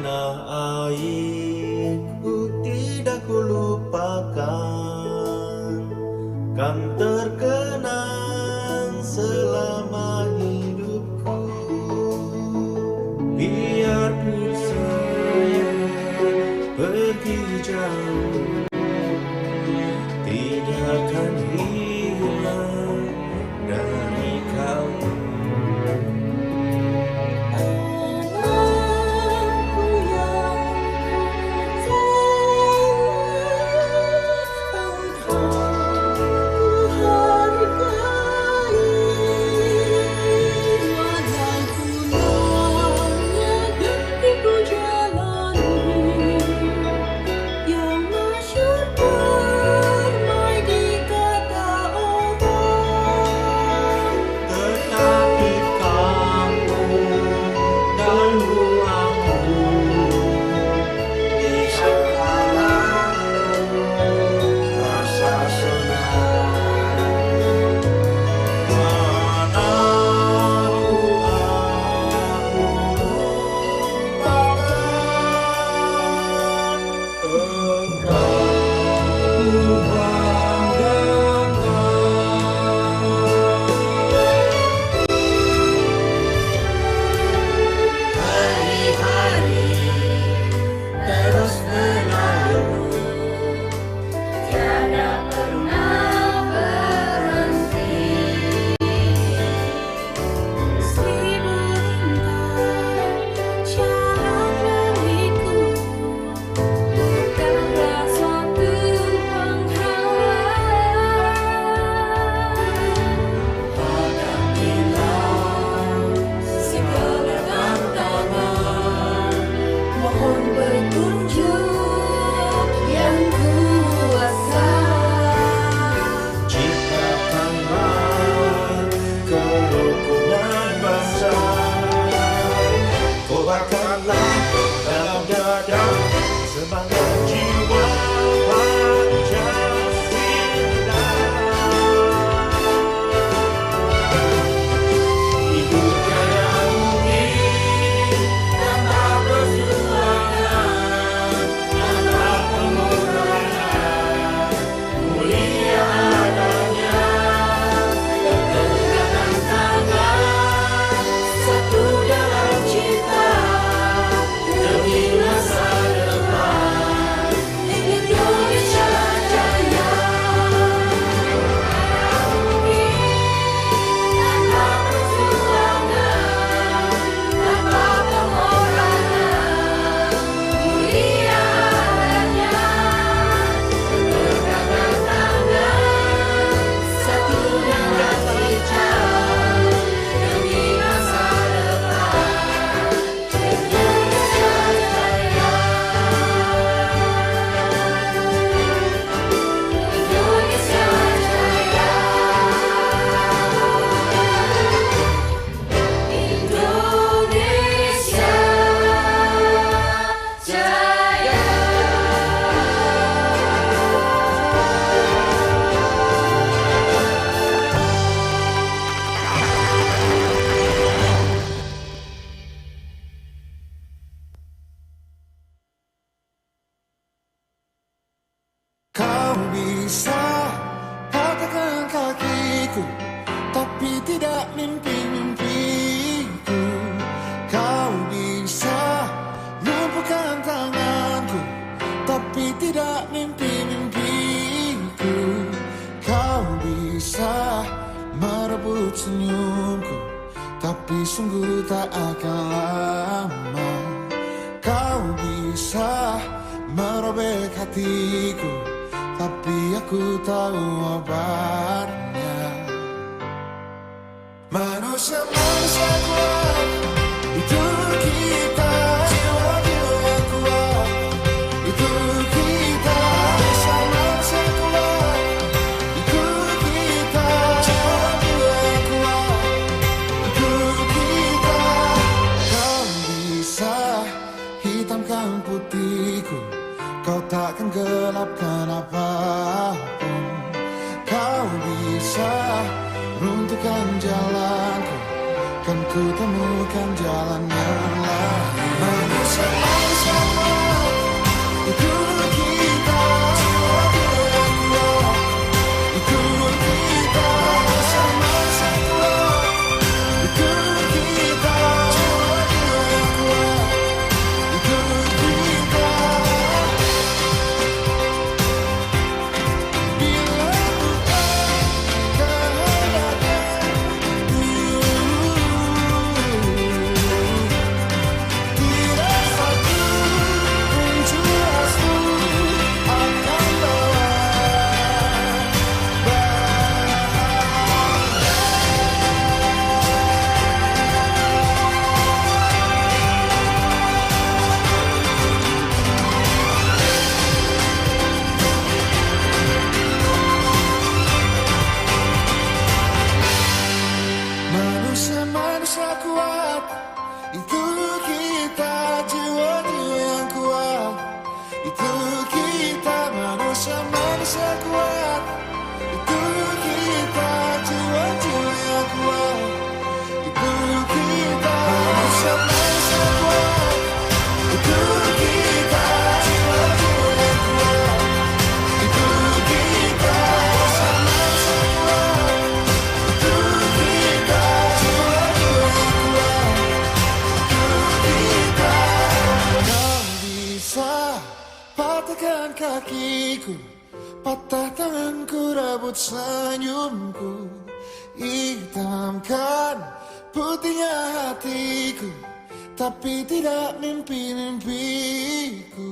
tanah airku tidak kulupakan, kan terkenang selama hidupku. Biarpun saya pergi jauh, tidak akan hilang dari kamu. Dalam dada semangat jiwa Pancasila, hidup tiada mungkin tanpa perjuangan, tanpa pemorongan, mulia adanya ketegangan tangan, satu dalam cita demi masa depan Indonesia Jaya. Tanpa perjuangan, tanpa pemorongan, mulia adanya ketegangan tangan, satu dalam cita demi masa depan Indonesia Jaya. Indonesia Jaya. Indonesia Jaya. Kau bisa patahkan kakiku, tapi tidak mimpi-mimpiku. Kau bisa lumpuhkan tanganku, tapi tidak mimpi-mimpiku. Kau bisa merebut senyumku, tapi sungguh tak akan lama. Kau bisa merobek hatiku, tapi aku tahu obatnya. Manusia-manusia kuat, itu kita. Jiwa-jiwa kuat, itu kita. Manusia-manusia kuat, itu kita. Jiwa-jiwa kuat, itu kita. Kau bisa hitamkan putihku, kau takkan gelapkan apapun. Kau bisa runtuhkan jalanku, kan ku temukan jalan yang lain. Manusia Indonesia kuat, itu kita, jiwa-jiwa yang kuat, itu kita. Indonesia kuat, itu kita, jiwa-jiwa yang kuat, itu kita. Indonesia kuat, itu kita, jiwa-jiwa yang kuat, itu kita. Kau bisa patahkan kakiku, patah tanganku, rabut senyumku, hitamkan putihnya hatiku, tapi tidak mimpi-mimpiku.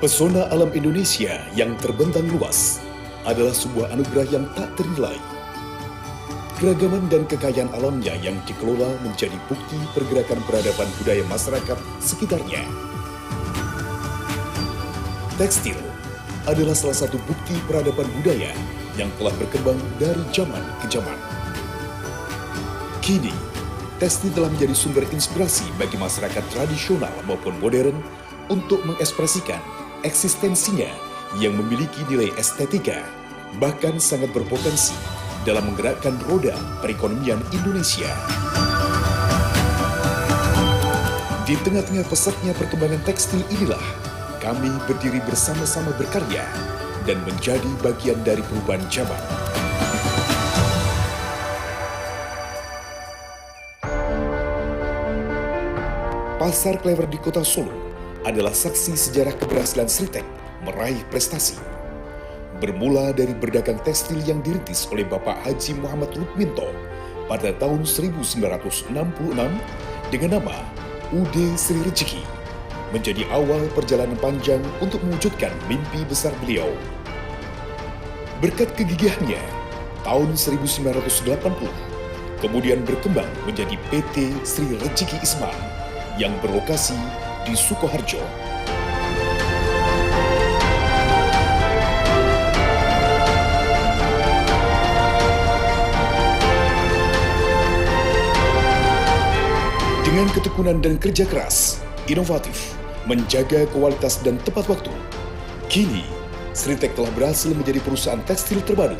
Pesona alam Indonesia yang terbentang luas adalah sebuah anugerah yang tak ternilai. Keragaman dan kekayaan alamnya yang dikelola menjadi bukti pergerakan peradaban budaya masyarakat sekitarnya. Tekstil adalah salah satu bukti peradaban budaya yang telah berkembang dari zaman ke zaman. Kini, tekstil telah menjadi sumber inspirasi bagi masyarakat tradisional maupun modern untuk mengekspresikan eksistensinya yang memiliki nilai estetika, bahkan sangat berpotensi dalam menggerakkan roda perekonomian Indonesia. Di tengah-tengah pesatnya perkembangan tekstil inilah, kami berdiri bersama-sama berkarya dan menjadi bagian dari perubahan zaman. Pasar Klewer di Kota Solo adalah saksi sejarah keberhasilan Sritek meraih prestasi. Bermula dari berdagang tekstil yang dirintis oleh Bapak Haji Muhammad Rukminto pada tahun 1966 dengan nama UD Sri Rezeki, menjadi awal perjalanan panjang untuk mewujudkan mimpi besar beliau. Berkat kegigihannya, tahun 1980 kemudian berkembang menjadi PT Sri Rezeki Isman yang berlokasi di Sukoharjo. Dengan ketekunan dan kerja keras, inovatif, menjaga kualitas dan tepat waktu, kini Sritek telah berhasil menjadi perusahaan tekstil terbaru,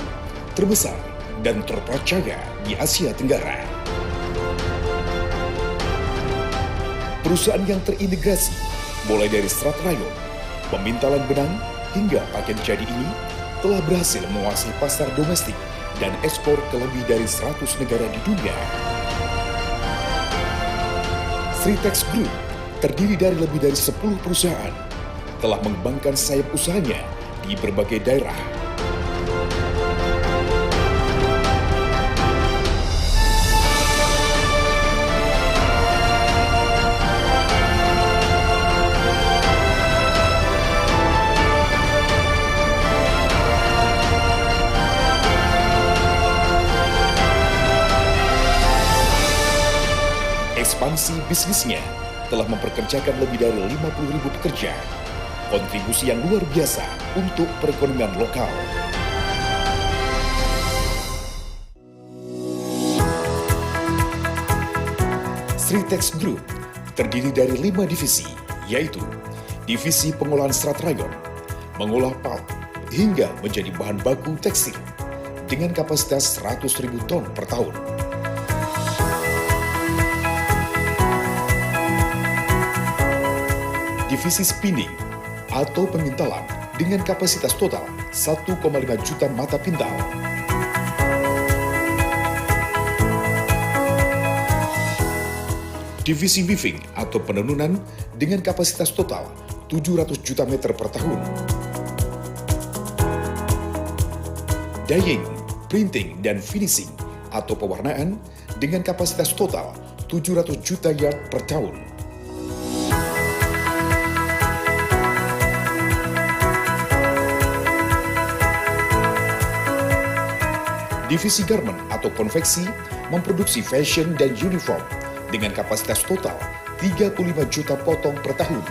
terbesar, dan terpercaya di Asia Tenggara. Perusahaan yang terintegrasi, mulai dari serat rayon, pemintalan benang, hingga pakaian jadi ini, telah berhasil menguasai pasar domestik dan ekspor ke lebih dari 100 negara di dunia. Sritex Group terdiri dari lebih dari 10 perusahaan, telah mengembangkan sayap usahanya di berbagai daerah. Ekspansi bisnisnya telah memperkerjakan lebih dari 50.000 pekerja, kontribusi yang luar biasa untuk perekonomian lokal. Sritex Group terdiri dari 5 divisi, yaitu Divisi Pengolahan Serat Rayon, mengolah pulp hingga menjadi bahan baku tekstil dengan kapasitas 100.000 ton per tahun. Divisi Spinning atau pemintalan dengan kapasitas total 1,5 juta mata pintal. Divisi weaving atau penenunan dengan kapasitas total 700 juta meter per tahun. Dyeing, printing, dan finishing atau pewarnaan dengan kapasitas total 700 juta yard per tahun. Divisi garment atau konveksi memproduksi fashion dan uniform dengan kapasitas total 35 juta potong per tahun.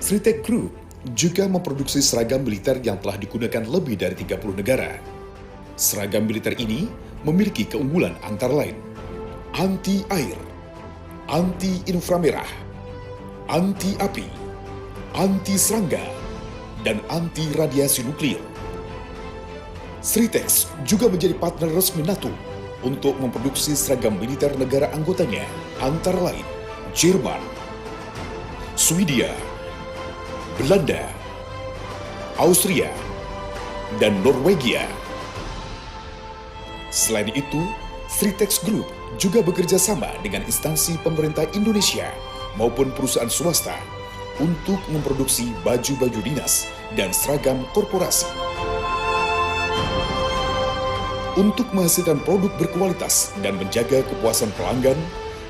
Sritech Group juga memproduksi seragam militer yang telah digunakan lebih dari 30 negara. Seragam militer ini memiliki keunggulan antara lain anti air, anti inframerah, anti api, anti serangga, dan anti radiasi nuklir. Sritech juga menjadi partner resmi NATO untuk memproduksi seragam militer negara anggotanya, antara lain Jerman, Swedia, Belanda, Austria, dan Norwegia. Selain itu, Sritech Group juga bekerja sama dengan instansi pemerintah Indonesia maupun perusahaan swasta untuk memproduksi baju-baju dinas dan seragam korporasi. Untuk menghasilkan produk berkualitas dan menjaga kepuasan pelanggan,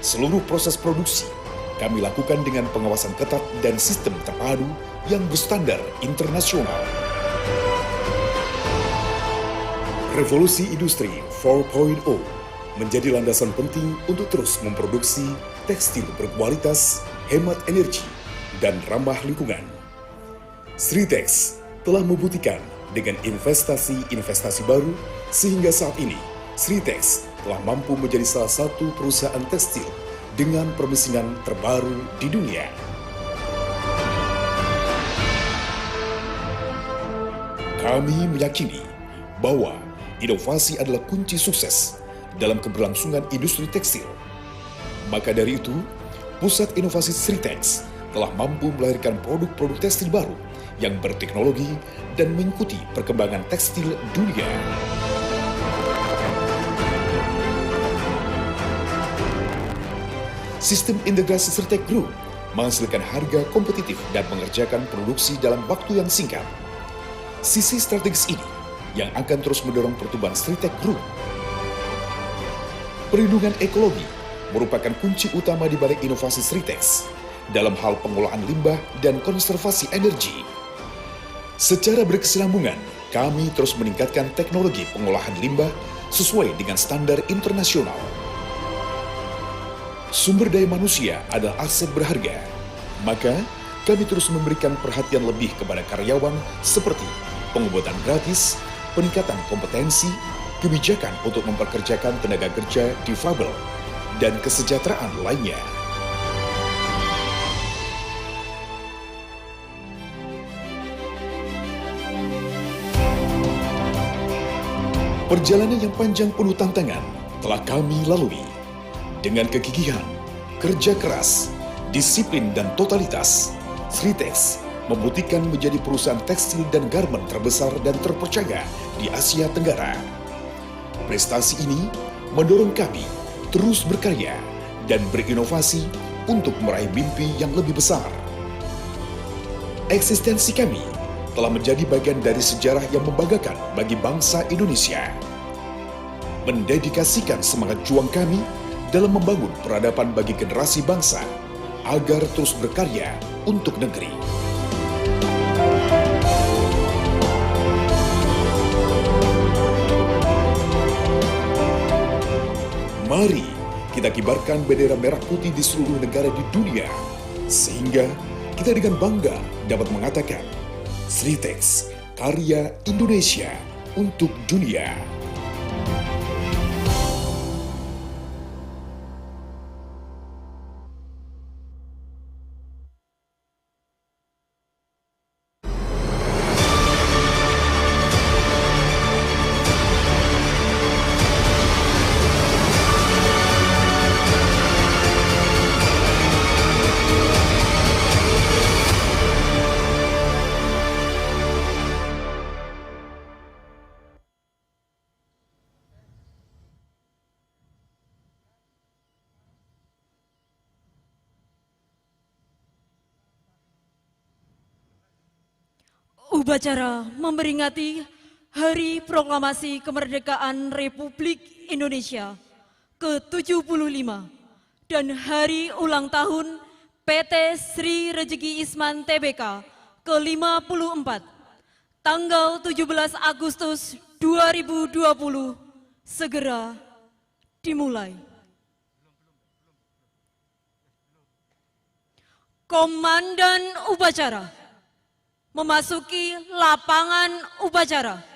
seluruh proses produksi kami lakukan dengan pengawasan ketat dan sistem terpadu yang berstandar internasional. Revolusi Industri 4.0 menjadi landasan penting untuk terus memproduksi tekstil berkualitas, hemat energi, dan ramah lingkungan. Sritech telah membuktikan dengan investasi-investasi baru sehingga saat ini Sritech telah mampu menjadi salah satu perusahaan tekstil dengan permesinan terbaru di dunia. Kami meyakini bahwa inovasi adalah kunci sukses dalam keberlangsungan industri tekstil. Maka dari itu, Pusat Inovasi Sritech telah mampu melahirkan produk-produk tekstil baru yang berteknologi dan mengikuti perkembangan tekstil dunia. Sistem integrasi Sritech Group menghasilkan harga kompetitif dan mengerjakan produksi dalam waktu yang singkat. Sisi strategis ini yang akan terus mendorong pertumbuhan Sritech Group. Perlindungan ekologi merupakan kunci utama di balik inovasi Sritech dalam hal pengolahan limbah dan konservasi energi. Secara berkesinambungan, kami terus meningkatkan teknologi pengolahan limbah sesuai dengan standar internasional. Sumber daya manusia adalah aset berharga, maka kami terus memberikan perhatian lebih kepada karyawan seperti pengobatan gratis, peningkatan kompetensi, kebijakan untuk memperkerjakan tenaga kerja difabel, dan kesejahteraan lainnya. Perjalanan yang panjang penuh tantangan telah kami lalui. Dengan kegigihan, kerja keras, disiplin, dan totalitas, Sritech membuktikan menjadi perusahaan tekstil dan garment terbesar dan terpercaya di Asia Tenggara. Prestasi ini mendorong kami terus berkarya dan berinovasi untuk meraih mimpi yang lebih besar. Eksistensi kami telah menjadi bagian dari sejarah yang membanggakan bagi bangsa Indonesia. Mendedikasikan semangat juang kami dalam membangun peradaban bagi generasi bangsa agar terus berkarya untuk negeri. Mari kita kibarkan bendera merah putih di seluruh negara di dunia, sehingga kita dengan bangga dapat mengatakan, Sritech, karya Indonesia untuk dunia. Upacara memperingati Hari Proklamasi Kemerdekaan Republik Indonesia ke-75 dan Hari Ulang Tahun PT Sri Rejeki Isman Tbk ke-54 tanggal 17 Agustus 2020 segera dimulai. Komandan upacara memasuki lapangan upacara.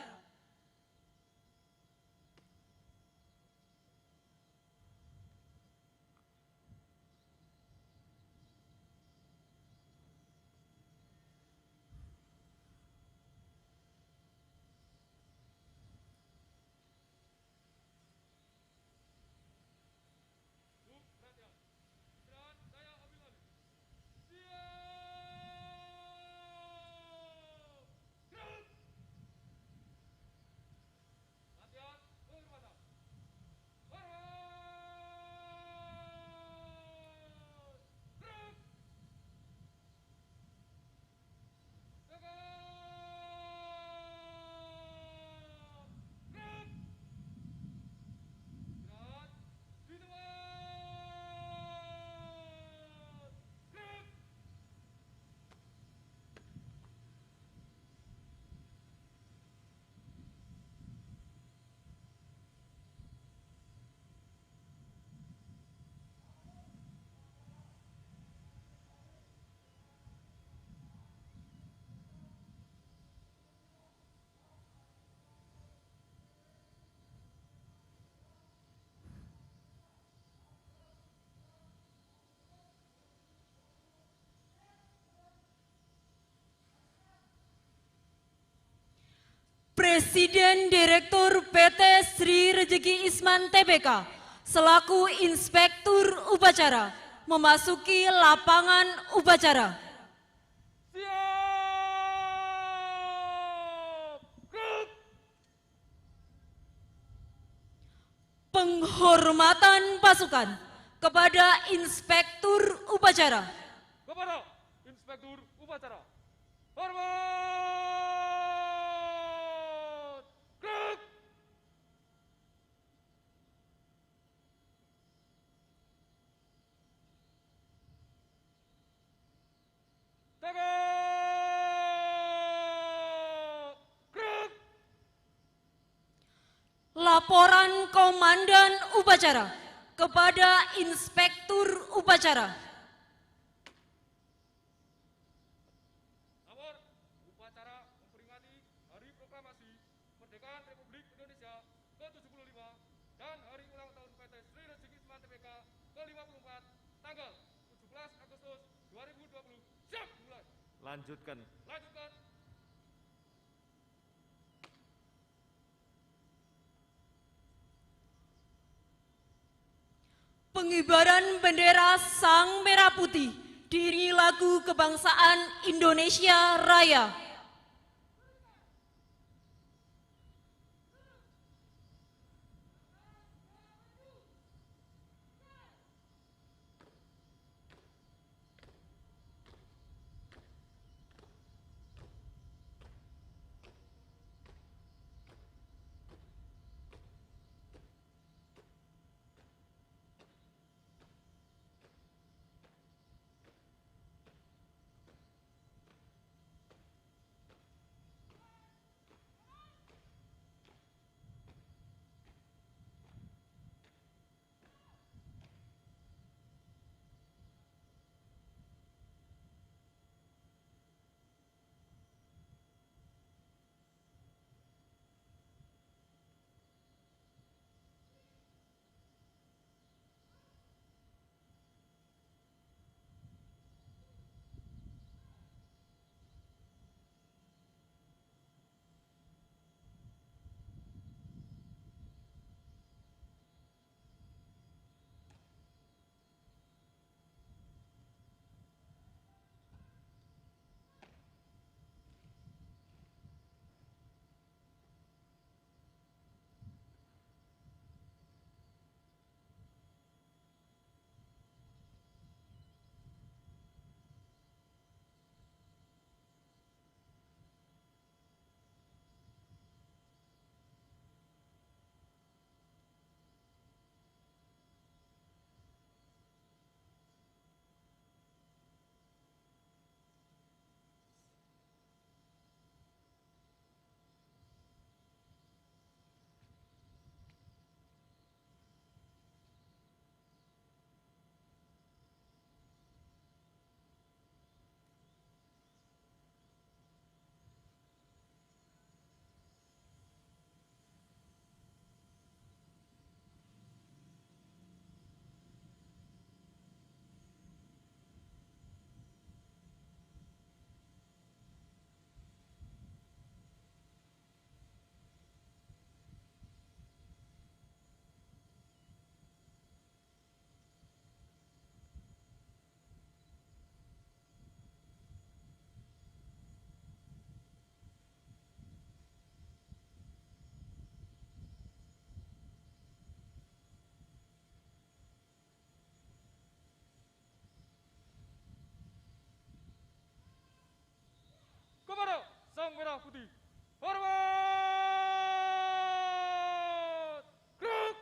Presiden Direktur PT Sri Rejeki Isman Tbk selaku Inspektur Upacara memasuki lapangan upacara. Penghormatan pasukan kepada Inspektur Upacara. Kepada Inspektur Upacara. Hormat! Gerak! Tegak! Gerak! Laporan Komandan Upacara kepada Inspektur Upacara. Nomor upacara memperingati Hari Proklamasi Kemerdekaan Republik Indonesia ke-75 dan Hari Ulang Tahun PT Sri Rejeki Isman Tbk ke-54 tanggal 17 Agustus 2020. Siap mulai. Lanjutkan. Lanjutkan. Pengibaran bendera Sang Merah Putih diiringi lagu kebangsaan Indonesia Raya. Sang Merah Putih. Hormat! Gerak!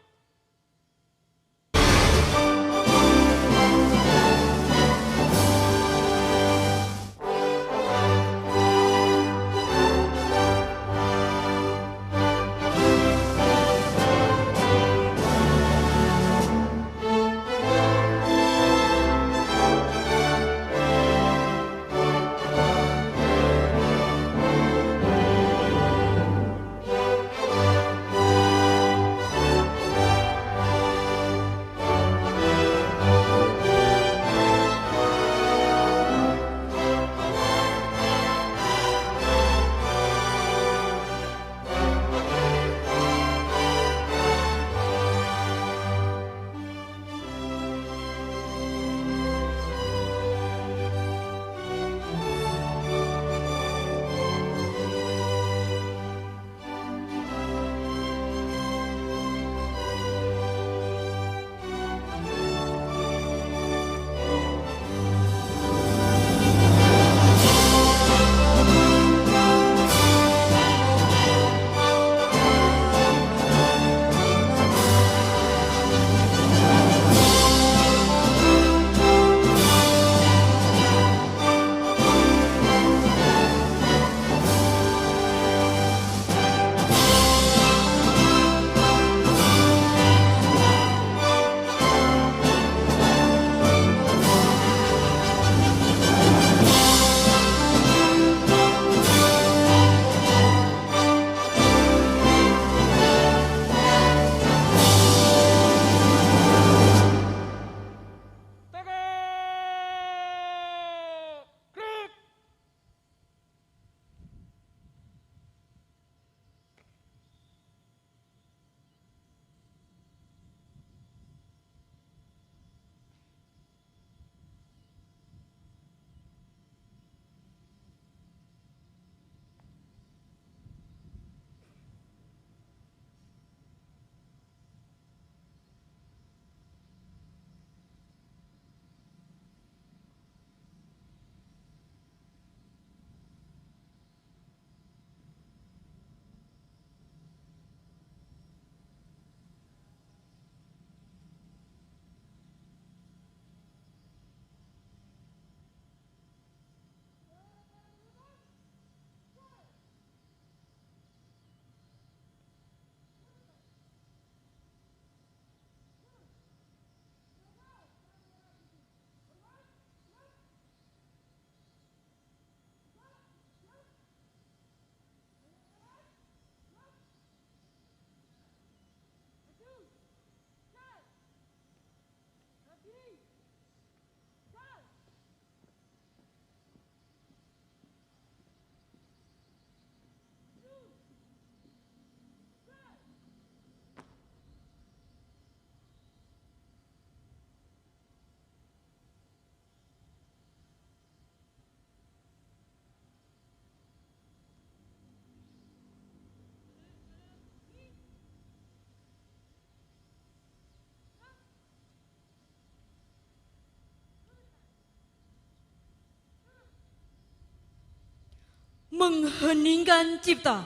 Mengheningkan Cipta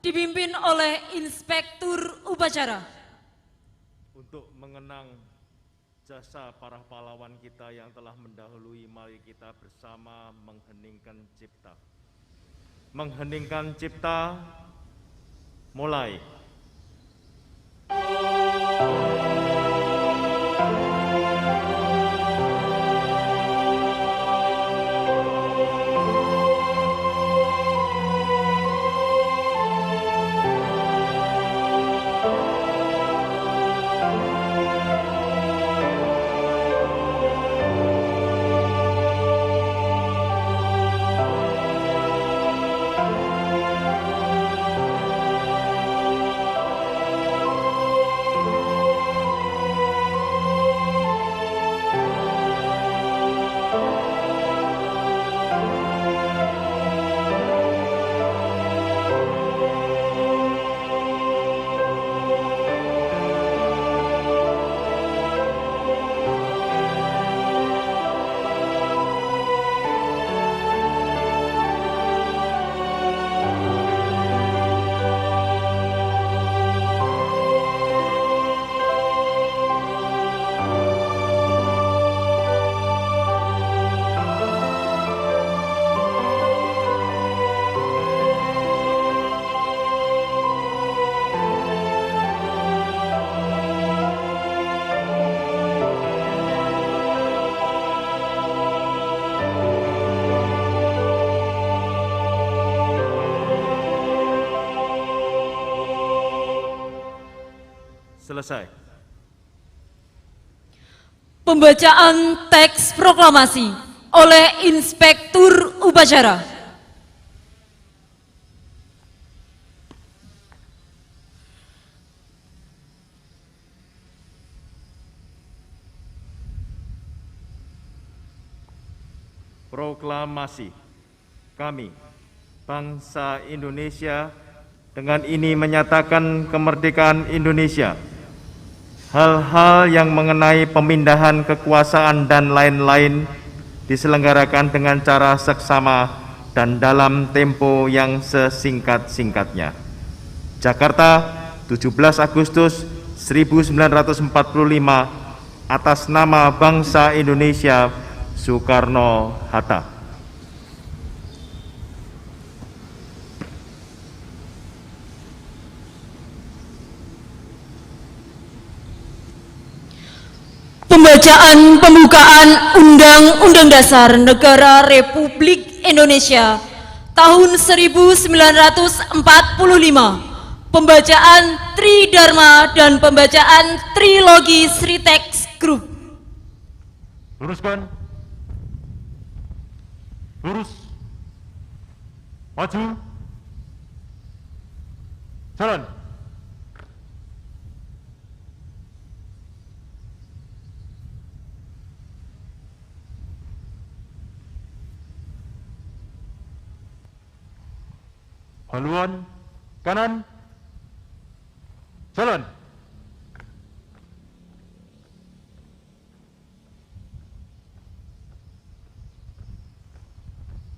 dipimpin oleh Inspektur Upacara. Untuk mengenang jasa para pahlawan kita yang telah mendahului, mari kita bersama mengheningkan cipta. Mengheningkan cipta, mulai. Selesai. Pembacaan teks proklamasi oleh Inspektur Upacara. Proklamasi. Kami, bangsa Indonesia, dengan ini menyatakan kemerdekaan Indonesia. Hal-hal yang mengenai pemindahan kekuasaan dan lain-lain diselenggarakan dengan cara seksama dan dalam tempo yang sesingkat-singkatnya. Jakarta, 17 Agustus 1945, atas nama bangsa Indonesia, Soekarno-Hatta. Pembacaan pembukaan Undang-Undang Dasar Negara Republik Indonesia tahun 1945. Pembacaan Tridharma dan pembacaan Trilogi Sritex Group. Luruskan. Lurus. Maju. Jalan. Haluan kanan. Jalan.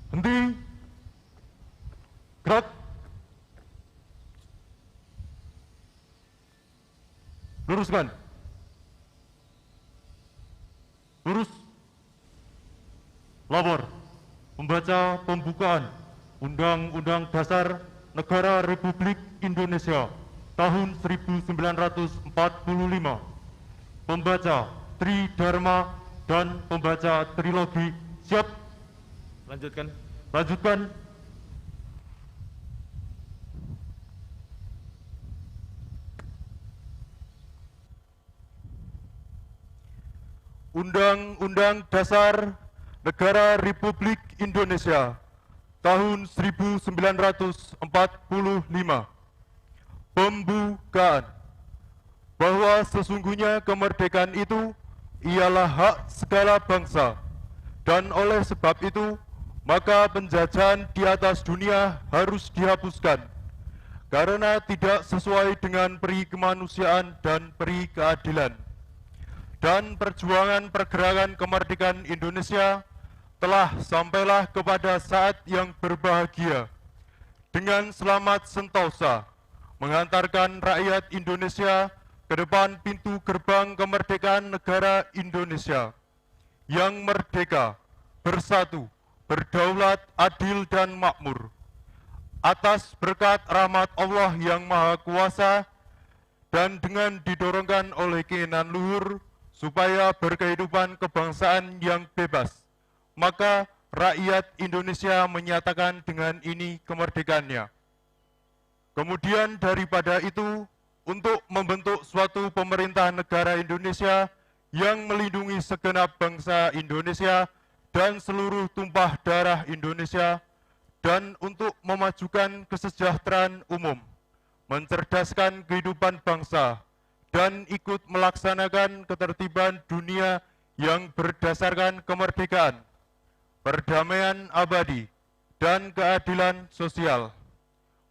Henti. Gerak. Luruskan. Lurus. Lapor. Membaca pembukaan Undang-Undang Dasar Negara Republik Indonesia tahun 1945. Pembaca Tridharma dan pembaca Trilogi. Siap. Lanjutkan. Lanjutkan. Undang-Undang Dasar Negara Republik Indonesia tahun 1945. Pembukaan. Bahwa sesungguhnya kemerdekaan itu ialah hak segala bangsa, dan oleh sebab itu maka penjajahan di atas dunia harus dihapuskan, karena tidak sesuai dengan peri kemanusiaan dan peri keadilan. Dan perjuangan pergerakan kemerdekaan Indonesia telah sampailah kepada saat yang berbahagia, dengan selamat sentosa menghantarkan rakyat Indonesia ke depan pintu gerbang kemerdekaan negara Indonesia yang merdeka, bersatu, berdaulat, adil dan makmur. Atas berkat rahmat Allah yang Maha Kuasa dan dengan didorongkan oleh keinginan luhur supaya berkehidupan kebangsaan yang bebas, maka rakyat Indonesia menyatakan dengan ini kemerdekaannya. Kemudian daripada itu, untuk membentuk suatu pemerintah negara Indonesia yang melindungi segenap bangsa Indonesia dan seluruh tumpah darah Indonesia, dan untuk memajukan kesejahteraan umum, mencerdaskan kehidupan bangsa, dan ikut melaksanakan ketertiban dunia yang berdasarkan kemerdekaan, perdamaian abadi, dan keadilan sosial.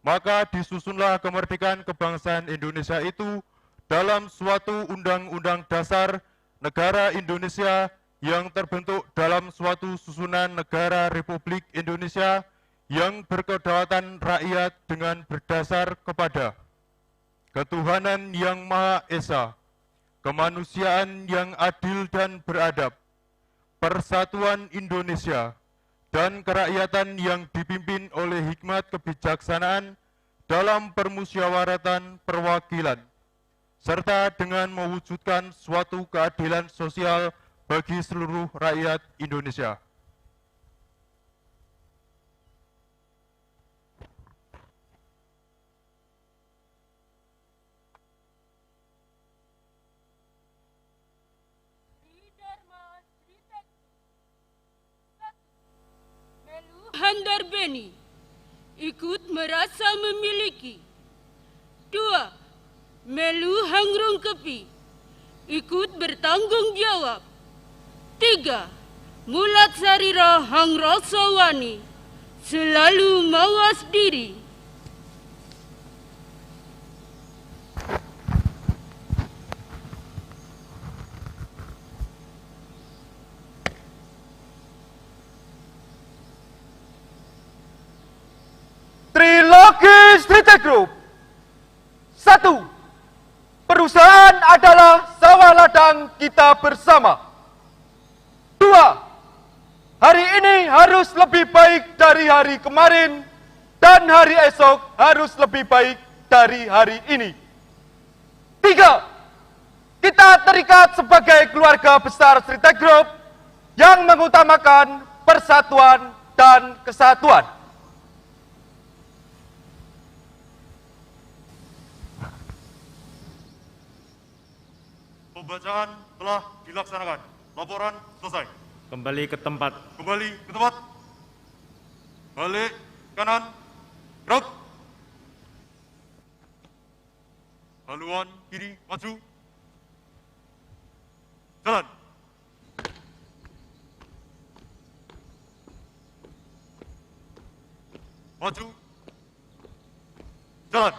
Maka disusunlah kemerdekaan kebangsaan Indonesia itu dalam suatu undang-undang dasar negara Indonesia yang terbentuk dalam suatu susunan negara Republik Indonesia yang berkedaulatan rakyat dengan berdasar kepada ketuhanan yang Maha Esa, kemanusiaan yang adil dan beradab, persatuan Indonesia, dan kerakyatan yang dipimpin oleh hikmat kebijaksanaan dalam permusyawaratan perwakilan, serta dengan mewujudkan suatu keadilan sosial bagi seluruh rakyat Indonesia. ini ikut merasa memiliki. 2. Melu hangrung kepi, ikut bertanggung jawab. 3. Mulat sarira hang rasa wani, selalu mawas diri. Trilogi Street Group. 1. Perusahaan adalah sawah ladang kita bersama. 2. Hari ini harus lebih baik dari hari kemarin, dan hari esok harus lebih baik dari hari ini. 3. Kita terikat sebagai keluarga besar Street Group yang mengutamakan persatuan dan kesatuan. Pembacaan telah dilaksanakan. Laporan selesai. Kembali ke tempat. Kembali ke tempat. Balik kanan. Gerak. Haluan kiri maju. Jalan. Maju. Jalan.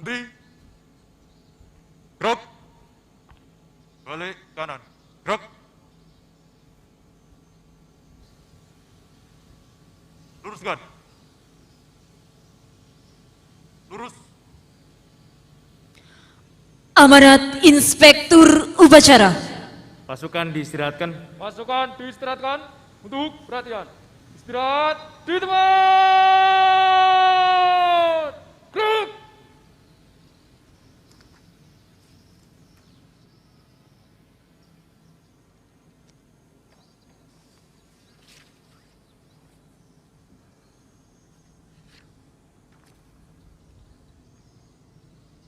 Henti. Gerak. Balik kanan. Gerak. Luruskan. Lurus. Amanat Inspektur Upacara. Pasukan diistirahatkan. Pasukan diistirahatkan untuk perhatian. Istirahat di tempat. Gerak.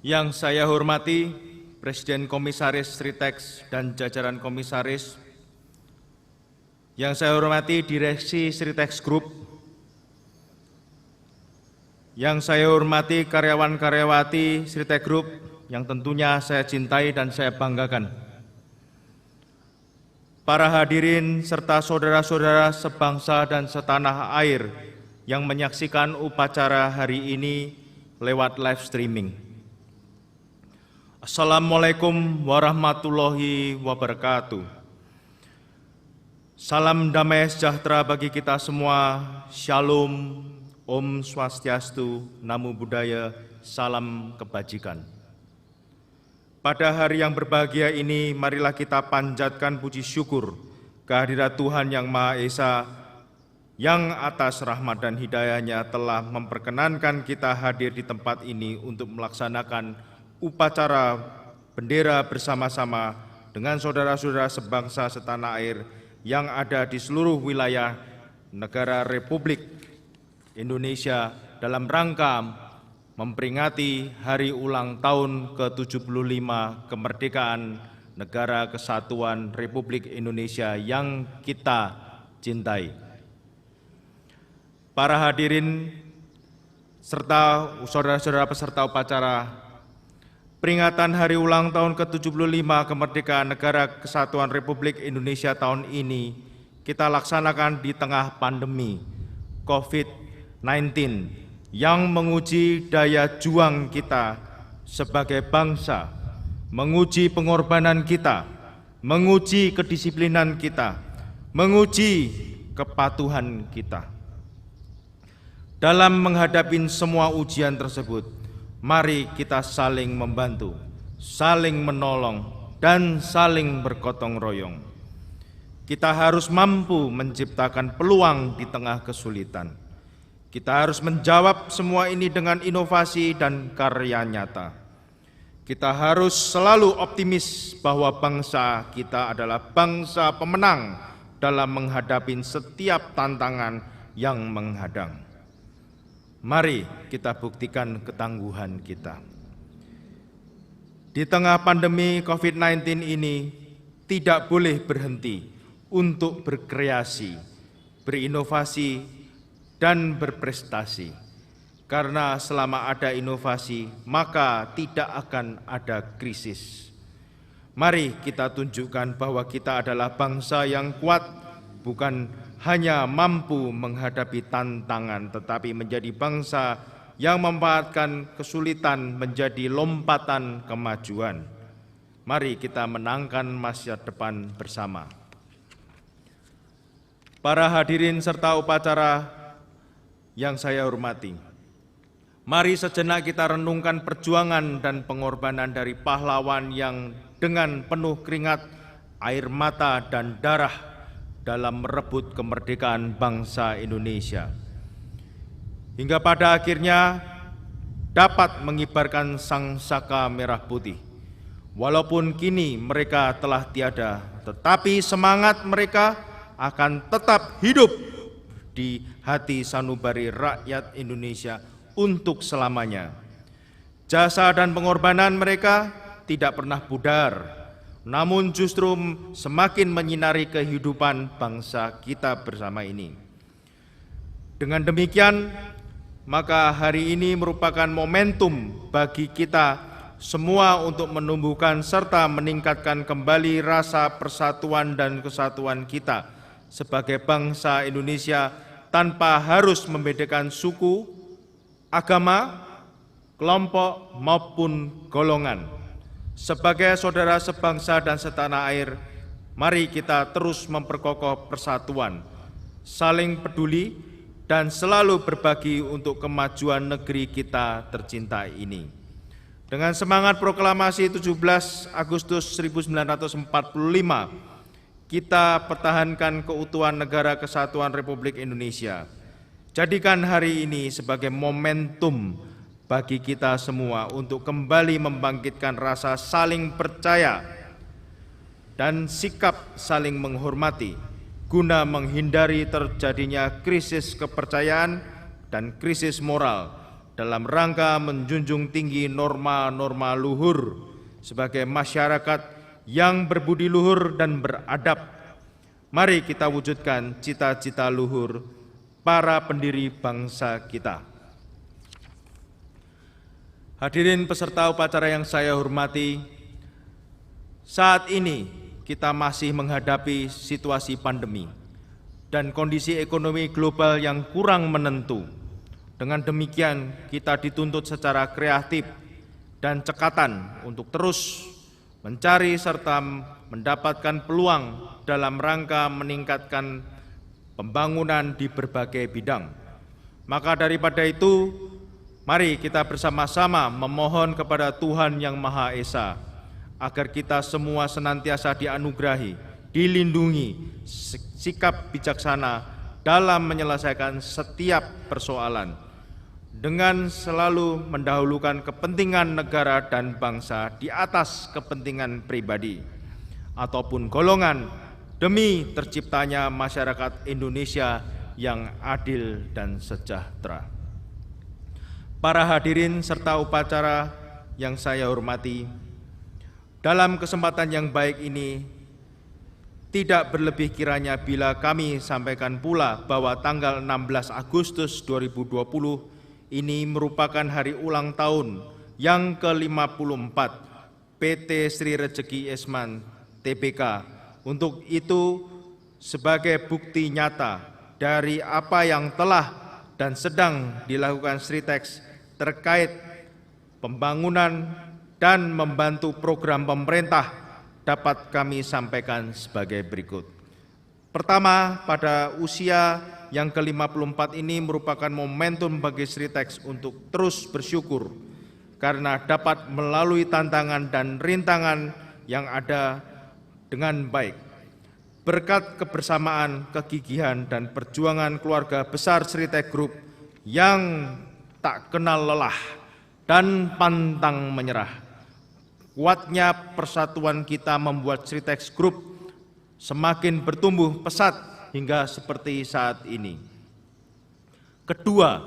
Yang saya hormati Presiden Komisaris Sritex dan jajaran komisaris, yang saya hormati Direksi Sritex Group, yang saya hormati karyawan-karyawati Sritex Group yang tentunya saya cintai dan saya banggakan, para hadirin serta saudara-saudara sebangsa dan setanah air yang menyaksikan upacara hari ini lewat live streaming. Assalamualaikum warahmatullahi wabarakatuh. Salam damai sejahtera bagi kita semua. Shalom, Om Swastiastu, Namo Buddhaya, salam kebajikan. Pada hari yang berbahagia ini, marilah kita panjatkan puji syukur kehadirat Tuhan Yang Maha Esa, yang atas rahmat dan hidayahnya telah memperkenankan kita hadir di tempat ini untuk melaksanakan upacara bendera bersama-sama dengan saudara-saudara sebangsa setanah air yang ada di seluruh wilayah negara Republik Indonesia dalam rangka memperingati Hari Ulang Tahun ke-75 kemerdekaan Negara Kesatuan Republik Indonesia yang kita cintai. Para hadirin serta saudara-saudara peserta upacara peringatan Hari Ulang Tahun ke-75 kemerdekaan Negara Kesatuan Republik Indonesia tahun ini kita laksanakan di tengah pandemi COVID-19 yang menguji daya juang kita sebagai bangsa, menguji pengorbanan kita, menguji kedisiplinan kita, menguji kepatuhan kita. Dalam menghadapi semua ujian tersebut, mari kita saling membantu, saling menolong, dan saling bergotong royong. Kita harus mampu menciptakan peluang di tengah kesulitan. Kita harus menjawab semua ini dengan inovasi dan karya nyata. Kita harus selalu optimis bahwa bangsa kita adalah bangsa pemenang dalam menghadapi setiap tantangan yang menghadang. Mari kita buktikan ketangguhan kita. Di tengah pandemi COVID-19 ini, tidak boleh berhenti untuk berkreasi, berinovasi, dan berprestasi. Karena selama ada inovasi, maka tidak akan ada krisis. Mari kita tunjukkan bahwa kita adalah bangsa yang kuat, bukan hanya mampu menghadapi tantangan, tetapi menjadi bangsa yang memanfaatkan kesulitan menjadi lompatan kemajuan. Mari kita menangkan masa depan bersama. Para hadirin serta upacara yang saya hormati, mari sejenak kita renungkan perjuangan dan pengorbanan dari pahlawan yang dengan penuh keringat, air mata, dan darah dalam merebut kemerdekaan bangsa Indonesia. Hingga pada akhirnya dapat mengibarkan sangsaka merah putih. Walaupun kini mereka telah tiada, tetapi semangat mereka akan tetap hidup di hati sanubari rakyat Indonesia untuk selamanya. Jasa dan pengorbanan mereka tidak pernah pudar, namun justru semakin menyinari kehidupan bangsa kita bersama ini. Dengan demikian, maka hari ini merupakan momentum bagi kita semua untuk menumbuhkan serta meningkatkan kembali rasa persatuan dan kesatuan kita sebagai bangsa Indonesia tanpa harus membedakan suku, agama, kelompok maupun golongan. Sebagai saudara sebangsa dan setanah air, mari kita terus memperkokoh persatuan, saling peduli, dan selalu berbagi untuk kemajuan negeri kita tercinta ini. Dengan semangat proklamasi 17 Agustus 1945, kita pertahankan keutuhan Negara Kesatuan Republik Indonesia. Jadikan hari ini sebagai momentum bagi kita semua untuk kembali membangkitkan rasa saling percaya dan sikap saling menghormati, guna menghindari terjadinya krisis kepercayaan dan krisis moral dalam rangka menjunjung tinggi norma-norma luhur sebagai masyarakat yang berbudi luhur dan beradab. Mari kita wujudkan cita-cita luhur para pendiri bangsa kita. Hadirin peserta upacara yang saya hormati, saat ini kita masih menghadapi situasi pandemi dan kondisi ekonomi global yang kurang menentu. Dengan demikian, kita dituntut secara kreatif dan cekatan untuk terus mencari serta mendapatkan peluang dalam rangka meningkatkan pembangunan di berbagai bidang. Maka daripada itu, mari kita bersama-sama memohon kepada Tuhan Yang Maha Esa agar kita semua senantiasa dianugerahi, dilindungi, sikap bijaksana dalam menyelesaikan setiap persoalan, dengan selalu mendahulukan kepentingan negara dan bangsa di atas kepentingan pribadi ataupun golongan, demi terciptanya masyarakat Indonesia yang adil dan sejahtera. Para hadirin serta upacara yang saya hormati, dalam kesempatan yang baik ini, tidak berlebih kiranya bila kami sampaikan pula bahwa tanggal 16 Agustus 2020 ini merupakan hari ulang tahun yang ke-54 PT Sri Rejeki Esman Tbk. Untuk itu, sebagai bukti nyata dari apa yang telah dan sedang dilakukan Sritex terkait pembangunan dan membantu program pemerintah, dapat kami sampaikan sebagai berikut. Pertama, pada usia yang ke-54 ini merupakan momentum bagi Sritex untuk terus bersyukur karena dapat melalui tantangan dan rintangan yang ada dengan baik. Berkat kebersamaan, kegigihan, dan perjuangan keluarga besar Sritex Group yang tak kenal lelah dan pantang menyerah, kuatnya persatuan kita membuat Sritex Group semakin bertumbuh pesat hingga seperti saat ini. Kedua,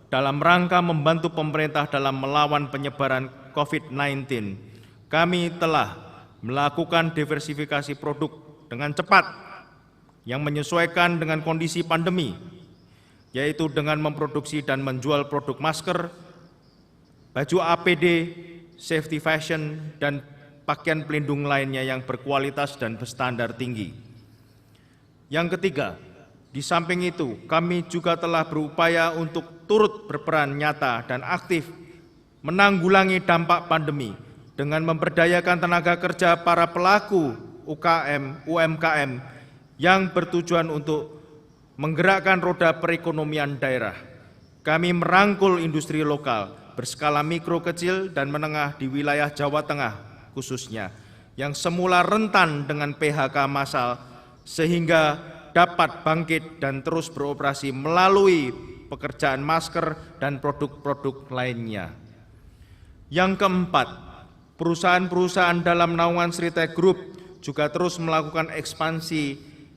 dalam rangka membantu pemerintah dalam melawan penyebaran COVID-19, kami telah melakukan diversifikasi produk dengan cepat yang menyesuaikan dengan kondisi pandemi, yaitu dengan memproduksi dan menjual produk masker, baju APD, safety fashion, dan pakaian pelindung lainnya yang berkualitas dan berstandar tinggi. Yang ketiga, di samping itu, kami juga telah berupaya untuk turut berperan nyata dan aktif menanggulangi dampak pandemi dengan memberdayakan tenaga kerja para pelaku UMKM yang bertujuan untuk menggerakkan roda perekonomian daerah. Kami merangkul industri lokal berskala mikro, kecil, dan menengah di wilayah Jawa Tengah khususnya, yang semula rentan dengan PHK massal, sehingga dapat bangkit dan terus beroperasi melalui pekerjaan masker dan produk-produk lainnya. Yang keempat, perusahaan-perusahaan dalam naungan Sritek Group juga terus melakukan ekspansi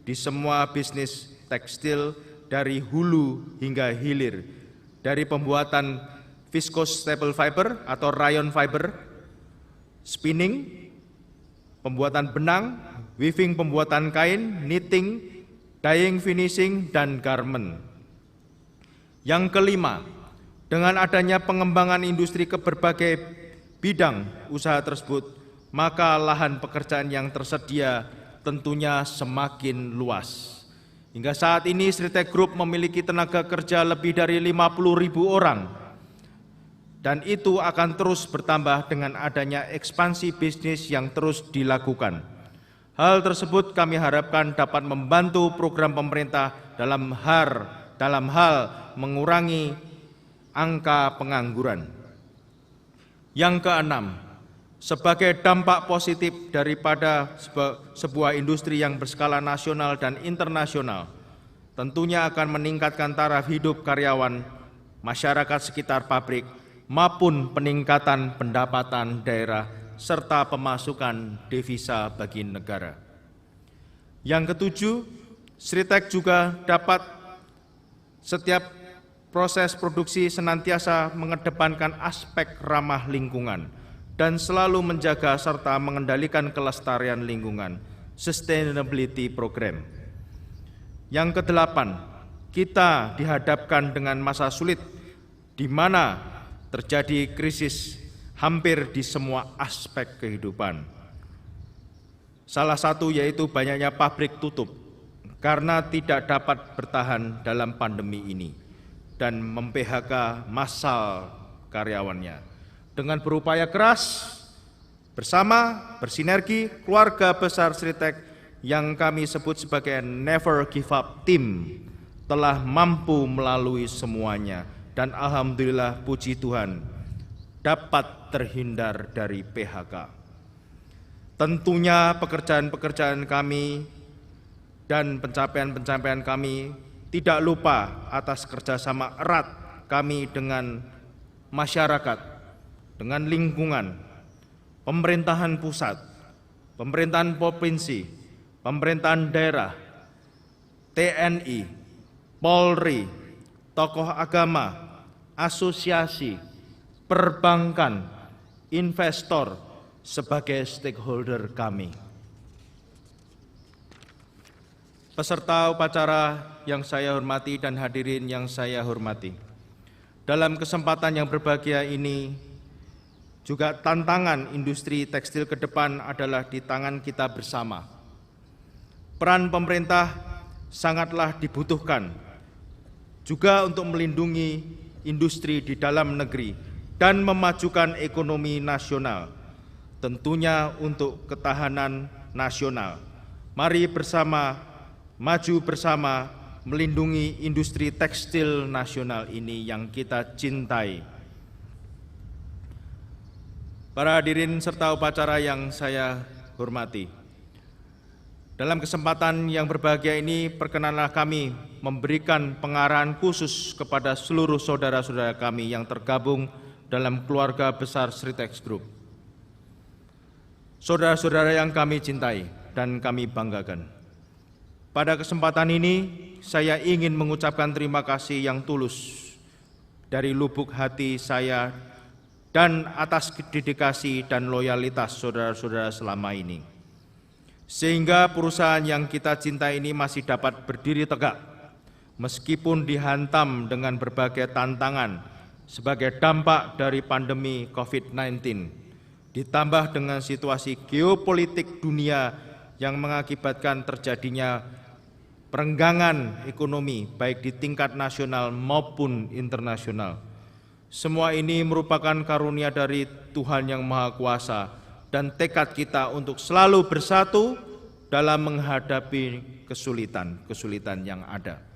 di semua bisnis tekstil dari hulu hingga hilir, dari pembuatan viscose staple fiber atau rayon fiber, spinning, pembuatan benang, weaving pembuatan kain, knitting, dyeing finishing, dan garment. Yang kelima, dengan adanya pengembangan industri ke berbagai bidang usaha tersebut, maka lahan pekerjaan yang tersedia tentunya semakin luas. Hingga saat ini Sritek Group memiliki tenaga kerja lebih dari 50.000 orang, dan itu akan terus bertambah dengan adanya ekspansi bisnis yang terus dilakukan. Hal tersebut kami harapkan dapat membantu program pemerintah dalam hal mengurangi angka pengangguran. Yang keenam, sebagai dampak positif daripada sebuah industri yang berskala nasional dan internasional, tentunya akan meningkatkan taraf hidup karyawan, masyarakat sekitar pabrik, maupun peningkatan pendapatan daerah serta pemasukan devisa bagi negara. Yang ketujuh, Sritek juga dapat setiap proses produksi senantiasa mengedepankan aspek ramah lingkungan dan selalu menjaga serta mengendalikan kelestarian lingkungan, sustainability program. Yang kedelapan, kita dihadapkan dengan masa sulit di mana terjadi krisis hampir di semua aspek kehidupan. Salah satu yaitu banyaknya pabrik tutup karena tidak dapat bertahan dalam pandemi ini dan mem-PHK massal karyawannya. Dengan berupaya keras bersama bersinergi, keluarga besar Sritek yang kami sebut sebagai Never Give Up Team telah mampu melalui semuanya, dan alhamdulillah puji Tuhan dapat terhindar dari PHK. Tentunya pekerjaan-pekerjaan kami dan pencapaian-pencapaian kami tidak lupa atas kerjasama erat kami dengan masyarakat, dengan lingkungan, pemerintahan pusat, pemerintahan provinsi, pemerintahan daerah, TNI, Polri, tokoh agama, asosiasi, perbankan, investor sebagai stakeholder kami. Peserta upacara yang saya hormati dan hadirin yang saya hormati, dalam kesempatan yang berbahagia ini juga tantangan industri tekstil ke depan adalah di tangan kita bersama. Peran pemerintah sangatlah dibutuhkan juga untuk melindungi industri di dalam negeri dan memajukan ekonomi nasional, tentunya untuk ketahanan nasional. Mari bersama, maju bersama, melindungi industri tekstil nasional ini yang kita cintai. Para hadirin serta upacara yang saya hormati, dalam kesempatan yang berbahagia ini, perkenanlah kami memberikan pengarahan khusus kepada seluruh saudara-saudara kami yang tergabung dalam keluarga besar Sritek Group. Saudara-saudara yang kami cintai dan kami banggakan, pada kesempatan ini saya ingin mengucapkan terima kasih yang tulus dari lubuk hati saya dan atas dedikasi dan loyalitas saudara-saudara selama ini. Sehingga perusahaan yang kita cintai ini masih dapat berdiri tegak, meskipun dihantam dengan berbagai tantangan sebagai dampak dari pandemi COVID-19, ditambah dengan situasi geopolitik dunia yang mengakibatkan terjadinya perenggangan ekonomi baik di tingkat nasional maupun internasional. Semua ini merupakan karunia dari Tuhan Yang Maha Kuasa dan tekad kita untuk selalu bersatu dalam menghadapi kesulitan yang ada.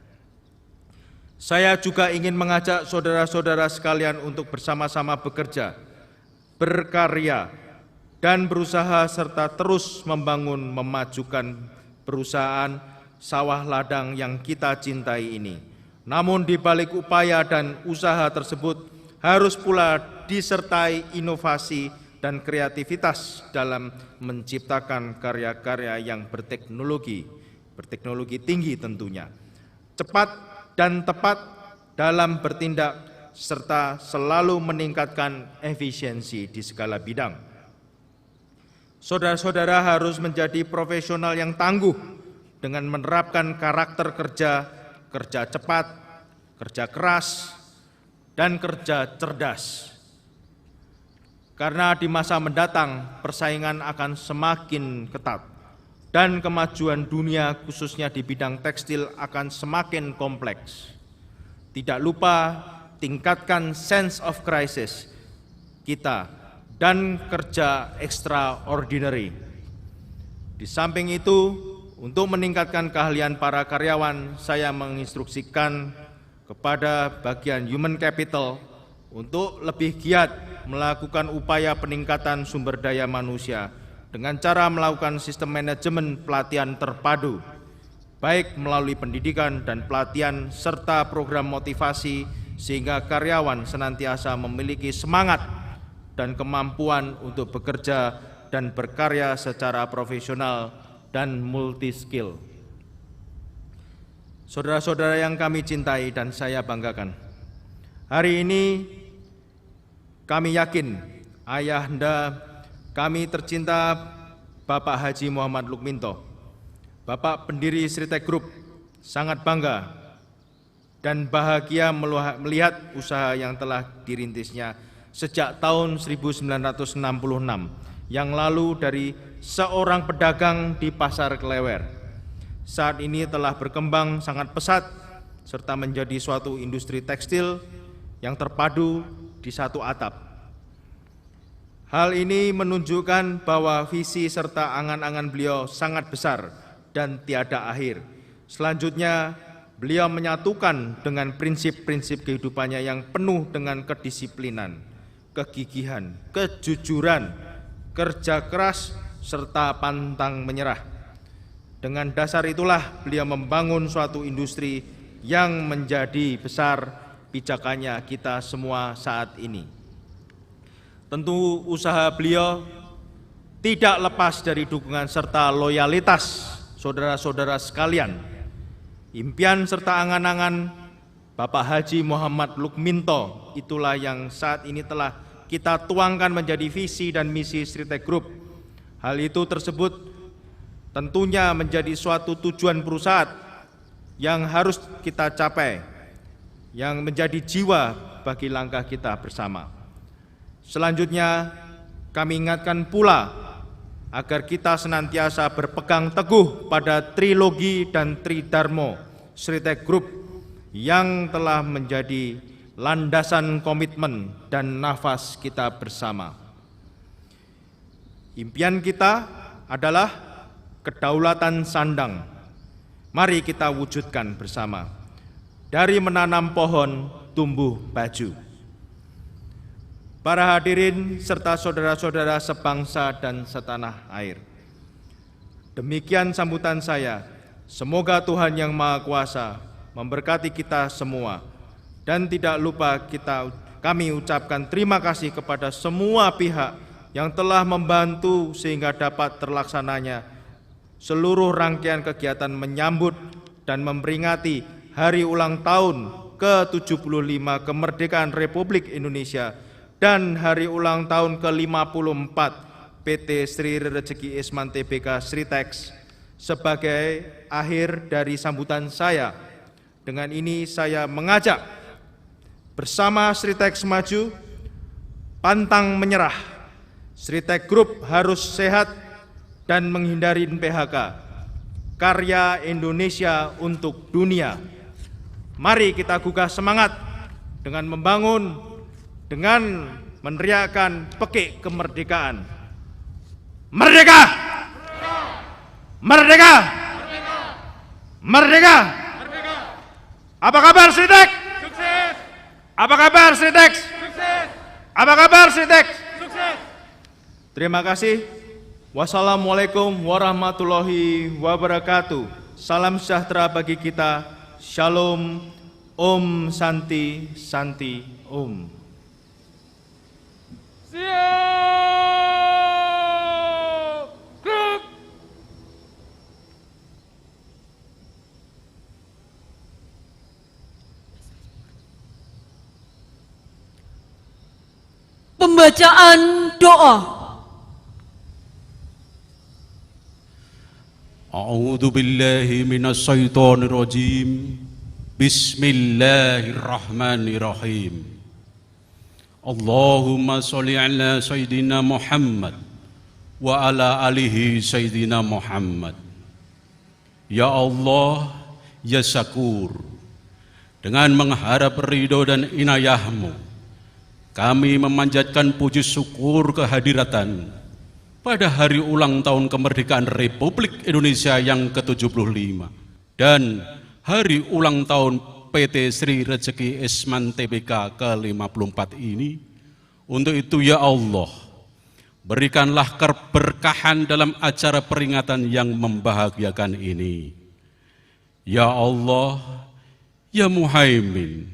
Saya juga ingin mengajak saudara-saudara sekalian untuk bersama-sama bekerja, berkarya, dan berusaha serta terus membangun memajukan perusahaan sawah ladang yang kita cintai ini. Namun di balik upaya dan usaha tersebut harus pula disertai inovasi dan kreativitas dalam menciptakan karya-karya yang berteknologi tinggi tentunya, cepat dan tepat dalam bertindak serta selalu meningkatkan efisiensi di segala bidang. Saudara-saudara harus menjadi profesional yang tangguh dengan menerapkan karakter kerja cepat, kerja keras, dan kerja cerdas. Karena di masa mendatang persaingan akan semakin ketat dan kemajuan dunia khususnya di bidang tekstil akan semakin kompleks. Tidak lupa tingkatkan sense of crisis kita dan kerja extraordinary. Di samping itu, untuk meningkatkan keahlian para karyawan, saya menginstruksikan kepada bagian human capital untuk lebih giat melakukan upaya peningkatan sumber daya manusia dengan cara melakukan sistem manajemen pelatihan terpadu, baik melalui pendidikan dan pelatihan serta program motivasi, sehingga karyawan senantiasa memiliki semangat dan kemampuan untuk bekerja dan berkarya secara profesional dan multi-skill. Saudara-saudara yang kami cintai dan saya banggakan, hari ini kami yakin ayahanda kami tercinta Bapak Haji Muhammad Lukminto, Bapak pendiri Sritek Group, sangat bangga dan bahagia melihat usaha yang telah dirintisnya sejak tahun 1966 yang lalu dari seorang pedagang di Pasar Klewer. Saat ini telah berkembang sangat pesat serta menjadi suatu industri tekstil yang terpadu di satu atap. Hal ini menunjukkan bahwa visi serta angan-angan beliau sangat besar dan tiada akhir. Selanjutnya, beliau menyatukan dengan prinsip-prinsip kehidupannya yang penuh dengan kedisiplinan, kegigihan, kejujuran, kerja keras, serta pantang menyerah. Dengan dasar itulah beliau membangun suatu industri yang menjadi besar pijakannya kita semua saat ini. Tentu usaha beliau tidak lepas dari dukungan serta loyalitas saudara-saudara sekalian. Impian serta angan-angan Bapak Haji Muhammad Lukminto itulah yang saat ini telah kita tuangkan menjadi visi dan misi Sritek Group. Hal itu tersebut tentunya menjadi suatu tujuan perusahaan yang harus kita capai, yang menjadi jiwa bagi langkah kita bersama. Selanjutnya, kami ingatkan pula agar kita senantiasa berpegang teguh pada trilogi dan tridharma Sritek Group yang telah menjadi landasan komitmen dan nafas kita bersama. Impian kita adalah kedaulatan sandang. Mari kita wujudkan bersama. Dari menanam pohon, tumbuh baju. Para hadirin serta saudara-saudara sebangsa dan setanah air. Demikian sambutan saya. Semoga Tuhan Yang Maha Kuasa memberkati kita semua. Dan tidak lupa kami ucapkan terima kasih kepada semua pihak yang telah membantu sehingga dapat terlaksananya seluruh rangkaian kegiatan menyambut dan memperingati hari ulang tahun ke-75 kemerdekaan Republik Indonesia dan hari ulang tahun ke-54 PT Sri Rezeki Isman Tbk Sritex sebagai akhir dari sambutan saya. Dengan ini saya mengajak bersama Sritex maju, pantang menyerah. Sritex Group harus sehat dan menghindari PHK. Karya Indonesia untuk dunia. Mari kita gugah semangat dengan membangun, dengan meneriakkan pekik kemerdekaan. Merdeka! Merdeka! Merdeka! Apa kabar Sritex? Sukses! Apa kabar Sritex? Sukses! Apa kabar Sritex? Sukses! Terima kasih. Wassalamualaikum warahmatullahi wabarakatuh. Salam sejahtera bagi kita. Shalom. Om Santi Santi Om. Siap! Gerak! Pembacaan doa. A'udzu billahi minasy syaithanir rajim. Bismillahirrahmanirrahim. Allahumma sholli ala sayyidina Muhammad wa ala alihi sayyidina Muhammad. Ya Allah, ya Syakur, dengan mengharap ridho dan inayah-Mu, kami memanjatkan puji syukur kehadiran pada hari ulang tahun kemerdekaan Republik Indonesia yang ke-75 dan hari ulang tahun PT Sri Rezeki Isman Tbk ke-54 ini. Untuk itu ya Allah, berikanlah keberkahan dalam acara peringatan yang membahagiakan ini. Ya Allah, ya Muhaimin,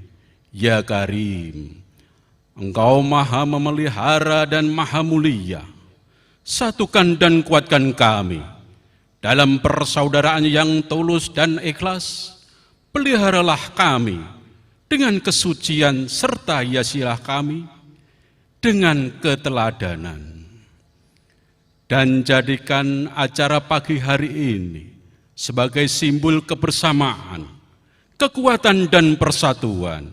ya Karim, Engkau maha memelihara dan maha mulia. Satukan dan kuatkan kami dalam persaudaraan yang tulus dan ikhlas. Peliharalah kami dengan kesucian serta hiasilah kami dengan keteladanan. Dan jadikan acara pagi hari ini sebagai simbol kebersamaan, kekuatan dan persatuan,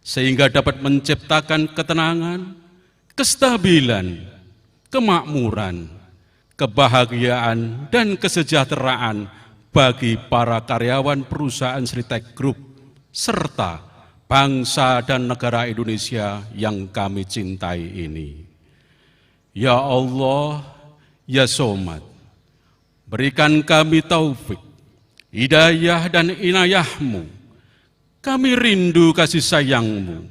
sehingga dapat menciptakan ketenangan, kestabilan, kemakmuran, kebahagiaan, dan kesejahteraan bagi para karyawan perusahaan Sritex Group serta bangsa dan negara Indonesia yang kami cintai ini. Ya Allah, ya Somad, berikan kami taufik, hidayah dan inayah-Mu. Kami rindu kasih sayang-Mu,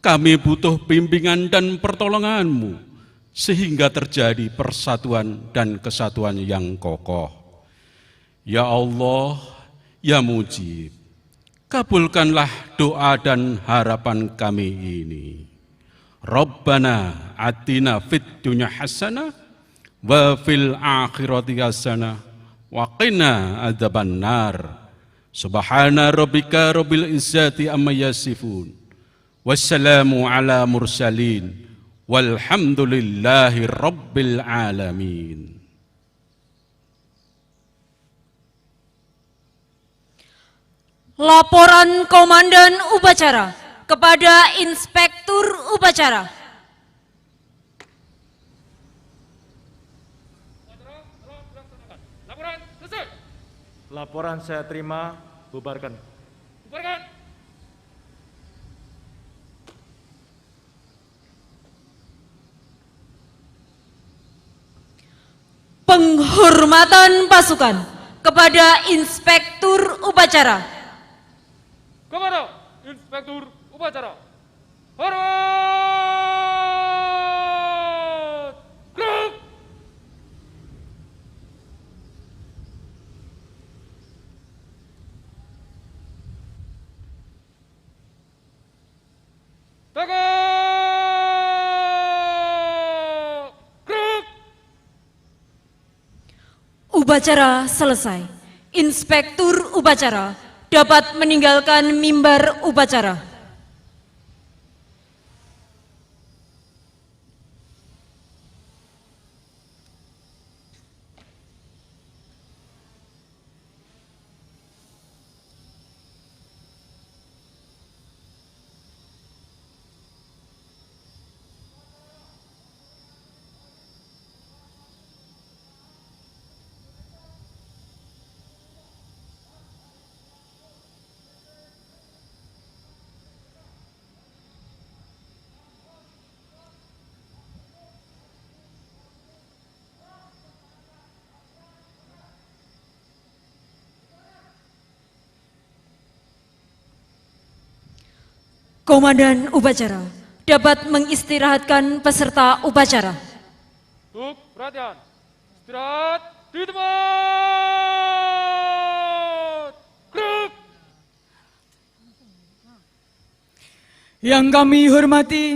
kami butuh bimbingan dan pertolongan-Mu, sehingga terjadi persatuan dan kesatuan yang kokoh. Ya Allah, ya Mujib, kabulkanlah doa dan harapan kami ini. Rabbana atina fid dunya hasanah wa fil akhirati hasanah wa qina adzabannar. Subhana rabbika rabbil izzati amma yasifun. Wassalamu ala mursalin. Walhamdulillahi rabbil alamin. Laporan Komandan Upacara kepada Inspektur Upacara. Laporan selesai. Laporan saya terima, bubarkan. Bubarkan. Penghormatan pasukan kepada Inspektur Upacara. Kepada Inspektur Upacara. Hormat! Gerak! Tegak! Gerak! Upacara selesai. Inspektur Upacara dapat meninggalkan mimbar upacara. Komandan upacara dapat mengistirahatkan peserta upacara. Untuk perhatian, istirahat di tempat. Gerak. Yang kami hormati,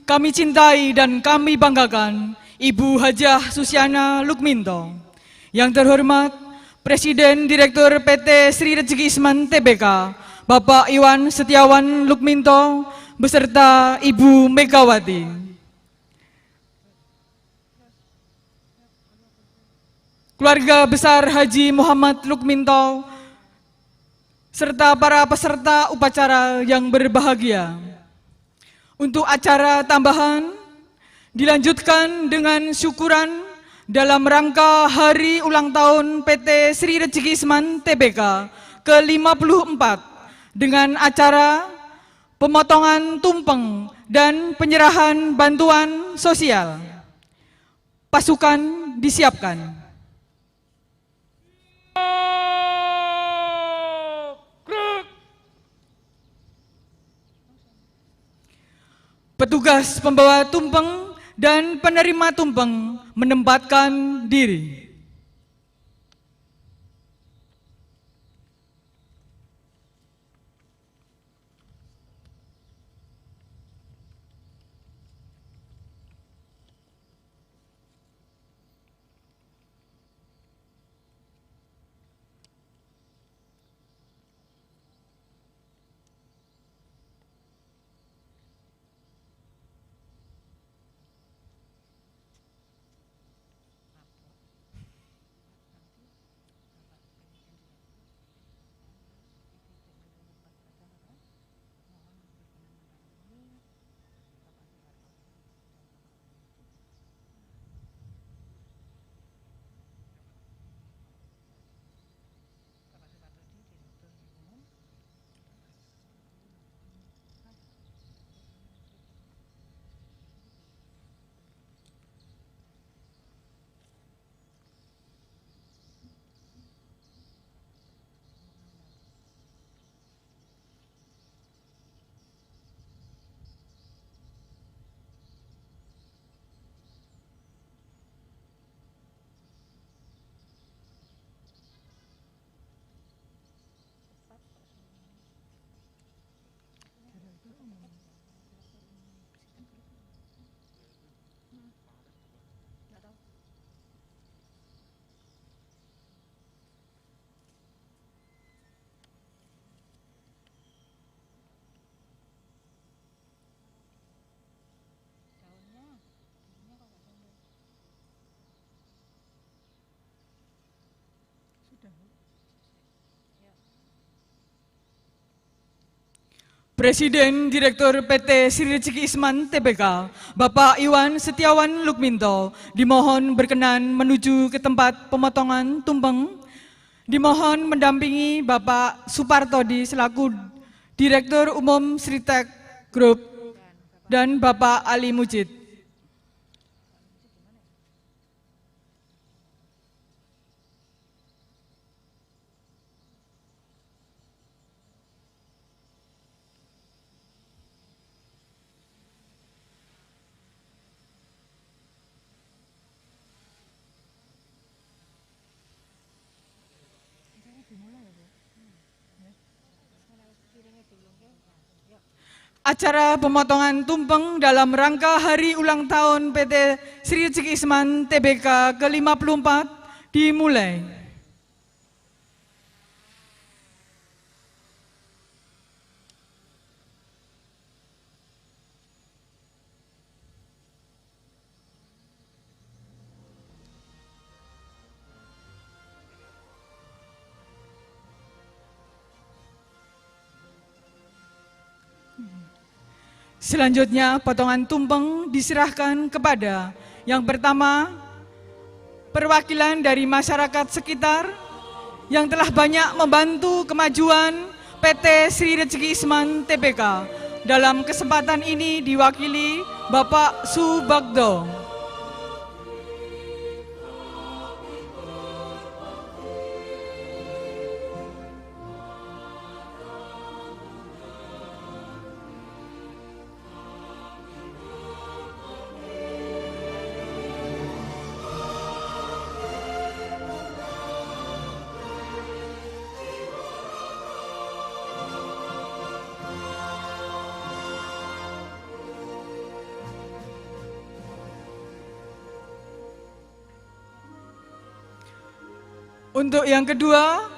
kami cintai dan kami banggakan Ibu Hajah Susiana Lukminto. Yang terhormat Presiden Direktur PT Sri Rezeki Isman Tbk, Bapak Iwan Setiawan Lukminto beserta Ibu Megawati. Keluarga besar Haji Muhammad Lukminto serta para peserta upacara yang berbahagia. Untuk acara tambahan dilanjutkan dengan syukuran dalam rangka hari ulang tahun PT Sri Rezeki Isman Tbk ke-54 dengan acara pemotongan tumpeng dan penyerahan bantuan sosial. Pasukan disiapkan. Petugas pembawa tumpeng dan penerima tumpeng menempatkan diri. Presiden Direktur PT Sri Rezeki Isman Tbk, Bapak Iwan Setiawan Lukminto, dimohon berkenan menuju ke tempat pemotongan tumpeng. Dimohon mendampingi Bapak Supartodi selaku Direktur Umum Sritek Group dan Bapak Ali Mujid. Acara pemotongan tumpeng dalam rangka hari ulang tahun PT Sri Rezeki Isman Tbk ke-54 dimulai. Selanjutnya, potongan tumpeng diserahkan kepada yang pertama, perwakilan dari masyarakat sekitar yang telah banyak membantu kemajuan PT Sri Rezeki Isman TBK. Dalam kesempatan ini diwakili Bapak Subagdo. Untuk yang kedua,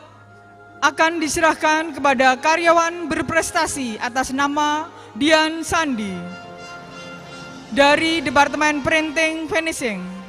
akan diserahkan kepada karyawan berprestasi atas nama Dian Sandi dari Departemen Printing Finishing.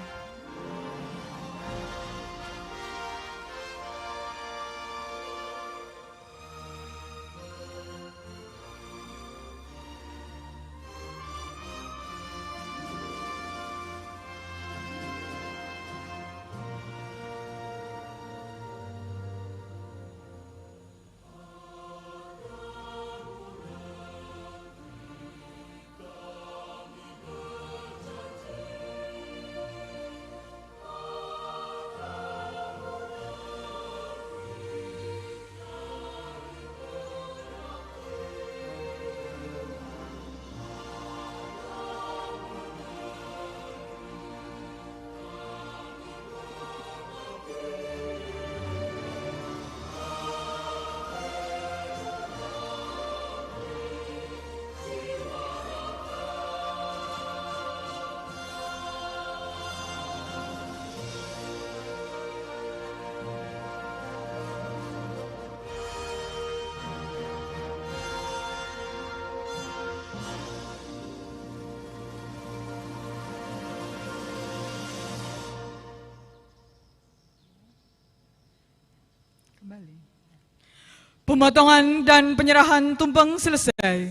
Pemotongan dan penyerahan tumpeng selesai.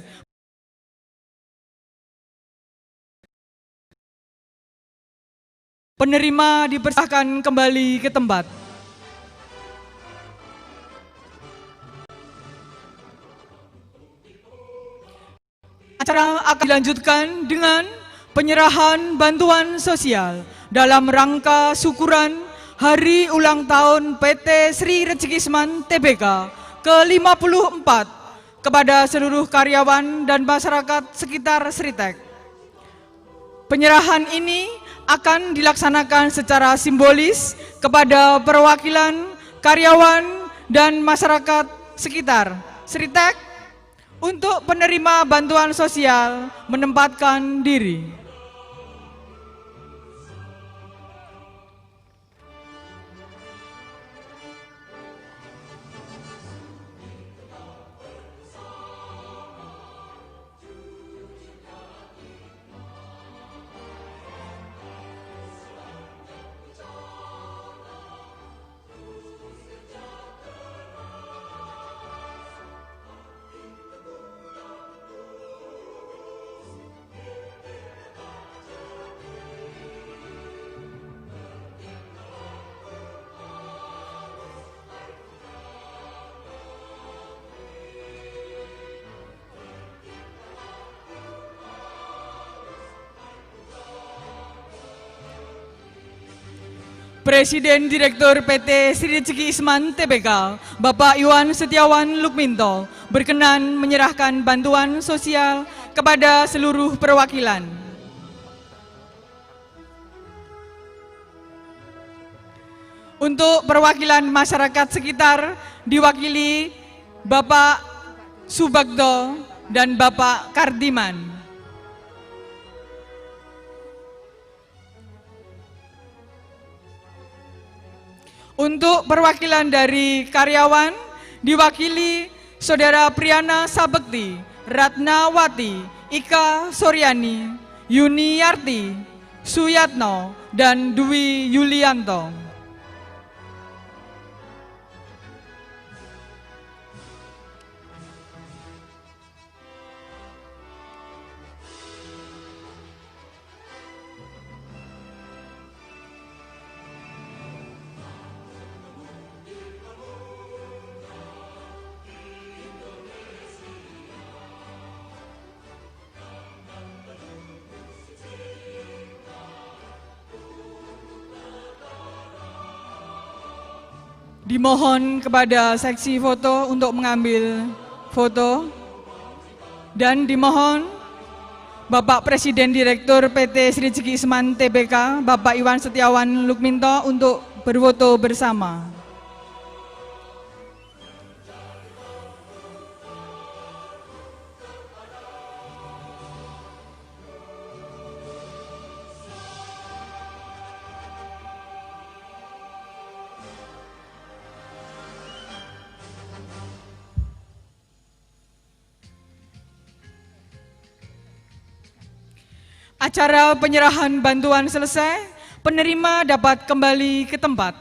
Penerima dipersilahkan kembali ke tempat. Acara akan dilanjutkan dengan penyerahan bantuan sosial dalam rangka syukuran Hari Ulang Tahun PT Sri Rezeki Isman TBK ke-54 kepada seluruh karyawan dan masyarakat sekitar Sritek. Penyerahan ini akan dilaksanakan secara simbolis kepada perwakilan karyawan dan masyarakat sekitar Sritek untuk penerima bantuan sosial menempatkan diri. Presiden Direktur PT Sri Rezeki Isman TBK, Bapak Iwan Setiawan Lukminto, berkenan menyerahkan bantuan sosial kepada seluruh perwakilan. Untuk perwakilan masyarakat sekitar diwakili Bapak Subagdo dan Bapak Kardiman. Untuk perwakilan dari karyawan diwakili Saudara Priyana Sabekti, Ratnawati, Ika Soryani, Yuniyarti, Suyatno, dan Dwi Yulianto. Dimohon kepada seksi foto untuk mengambil foto. Dan dimohon Bapak Presiden Direktur PT Sri Rezeki Isman Tbk, Bapak Iwan Setiawan Lukminto untuk berfoto bersama. Acara penyerahan bantuan selesai, penerima dapat kembali ke tempat.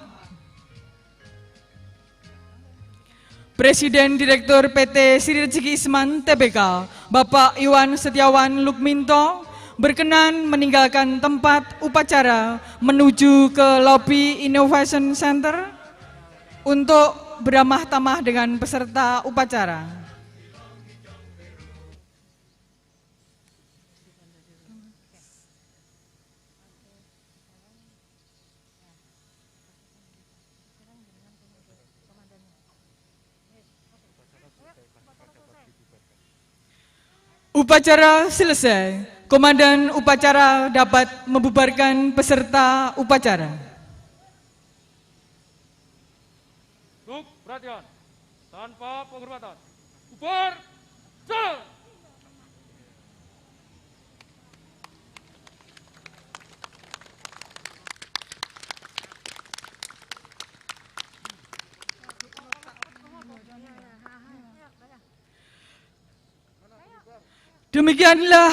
Presiden Direktur PT Sri Rezeki Isman Tbk, Bapak Iwan Setiawan Lukminto, berkenan meninggalkan tempat upacara menuju ke lobi Innovation Center untuk beramah tamah dengan peserta upacara. Upacara selesai, Komandan Upacara dapat membubarkan peserta upacara. Untuk perhatian, tanpa penghormatan. Bubar, jalan! Demikianlah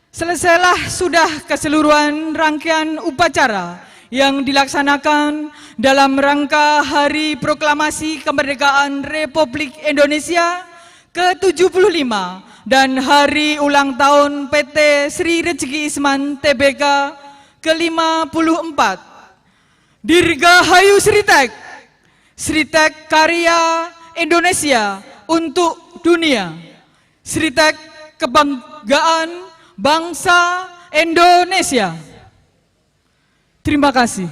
selesailah sudah keseluruhan rangkaian upacara yang dilaksanakan dalam rangka Hari Proklamasi Kemerdekaan Republik Indonesia ke-75 dan Hari Ulang Tahun PT Sri Rezeki Isman Tbk ke-54. Dirgahayu Sritek, Sritek Karya Indonesia untuk dunia, Sritek Kebanggaan Bangsa Indonesia. Terima kasih.